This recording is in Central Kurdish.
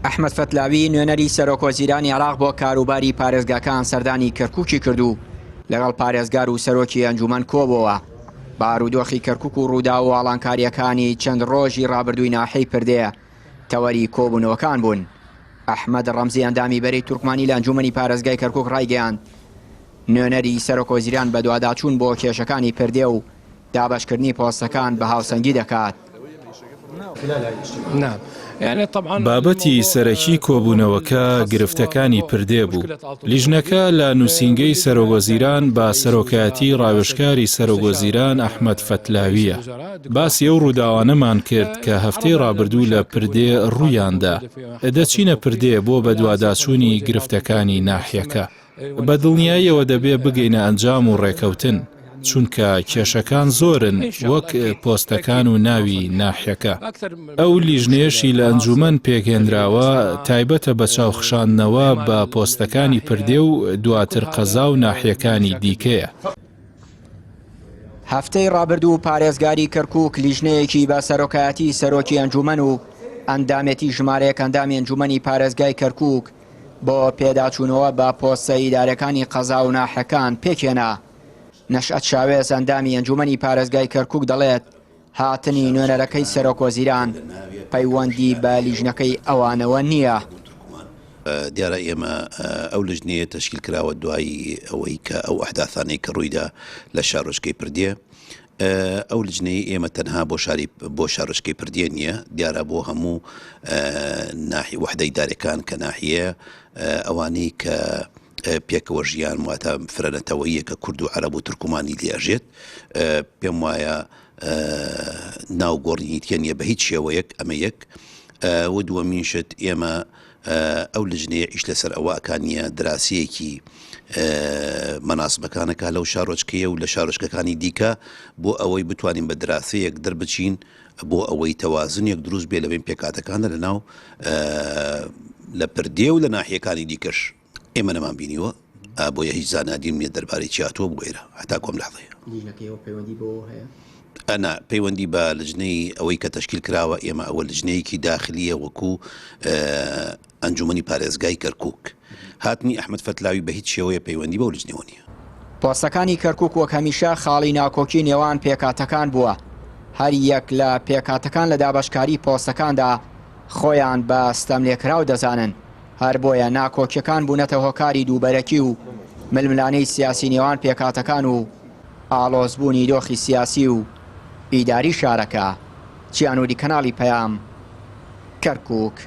ئەحمەد فەتلاوی نوێنەری سەرۆکوەزیرانی عێراق بۆ کاروباری پارێزگاکان سەردانی کەرکووکی کردو لەگەڵ پارێزگار و سەرۆکی ئەنجومەن کۆبەوە. بارودۆخی کەرکووک و ڕوودا و ئاڵانکاریەکانی چەند ڕۆژی ڕابردووی ناحەی پردەیە تەوەری کۆبوونەوەکان بوون. ئەحمەد ڕەمزی ئەندامی بەرەی تورکمانی لە ئەنجومەنی پارێزگای کەرکووک ڕایگەیاند نوێنەری سەرۆکوەزیران بە دوواداچوون بۆ کێشەکانی پردێ و دابەشکردنی پۆستەکان بە هاوسەنگی دەکات. بابەتی سەرەکی کۆبوونەوەکە گرفتەکانی پردێ بوو. لیژنەکە لە نووسینگەی سەرۆکوەزیران با سەرۆکایەتی ڕاوێژکاری سەرۆکوەزیران ئەحمەد فەتلاویە. باسی ئەو ڕووداوانەمان کرد کە هەفتەی ڕابردوو لە پردێ ڕوویاندا. دەچینە پردێ بۆ بە دوواداچوونی گرفتەکانی ناحیەکە. بە دڵنیاییەوە دەبێ بگەینە ئەنجام و ڕێکەوتن. چونکە کێشەکان زۆرن وەک پۆستەکان و ناوی ناحیەکە. ئەو لیژنێشی لە ئەنجومەن پێکهێنراوە تایبەتە بە چاوخشاندنەوە بە پۆستەکانی پردێ و دواتر قەزا و ناحیەکانی دیکەیە. هەفتەی ڕابردوو پارێزگاری کەرکووک لیژنەیەکی بە سەرۆکایەتی سەرۆکی ئەنجومەن و ئەندامەتی ژمارەیەک ئەندامی ئەنجومەنی پارێزگای کەرکووک بۆ پێداچوونەوە بە پۆستە ئیدارەکانی قەزا و ناحیەکان پێکهێنا. نەشئەت شاوێز ئەندامی ئەنجومەنی پارێزگای کەرکووک دەڵێت هاتنی نوێنەرەکەی سەرۆکوەزیران پەیوەندی بە لیژنەکەی ئەوانەوە نییە. دیارە ئێمە ئەو لیژنەیە تەشکیل کراوە دوای ئەوەی کە ئەو ئەحداثانەی کە ڕوویدا لە شارۆچکەی پردێ. ئەو لیژنەی ئێمە تەنها بۆ شارۆچکەی پردێ نییە، دیارە بۆ هەموو ناحی وحدەی دارەکان کە ناحیە ئەوانەی کە پێکەوە ژیان واتە فرەنەتەوەیە کە کورد و عەرەب و تورکمانی لێژێت. پێم وایە ناو گۆڕینیتە نیە بە هیچ شێوەیەک. ئەمە یەک و دووەمینشت ئێمە ئەو لیژنەیە ئیش لەسەر ئەوەکانیە دراسیەکی مەناسبەکانەکە لەو شارۆچکەیە و لە شارۆچکەکانی دیکە بۆ ئەوەی بتوانین بە دراسەیەک دەربچین بۆ ئەوەی تەوازنێک دروست بێ لەبێن پێکاتەکانە لەناو لە پردێ و لە ناحیەکانی دیکەش. ئێمە نەمان بینیوە بۆیە هیچ زانادیم نیە دەربارەی چیاتوە بگوێرە هەتا کۆم لەحظەیە. ئەنا پەیوەندی بە لیژنەی ئەوەی کە تەشکیل کراوە ئێمە ئەوە لیژنەیەکی داخلیە وەکو ئەنجومەنی پارێزگای کەرکووک. هاتنی ئەحمەد فەتلاوی بە هیچ شێوەیە پەیوەندی بەو لیژنەوە نییە. پۆستەکانی کەرکووک وەک هەمیشە خاڵی ناکۆکی نێوان پێکاتەکان بووە. هەر یەک لە پێکاتەکان لە دابەشکاری پۆستەکاندا خۆیان بە ستەملێکراو دەزانن. هەر بۆیە ناکۆکیەکان بوونەتە هۆکاری دووبەرەکی و ململانەی سیاسی نێوان پێکاتەکان و ئاڵۆزبوونی دۆخی سیاسی و ئیداری شارەکە. چیانوری کەناڵی پەیام، کەرکووک.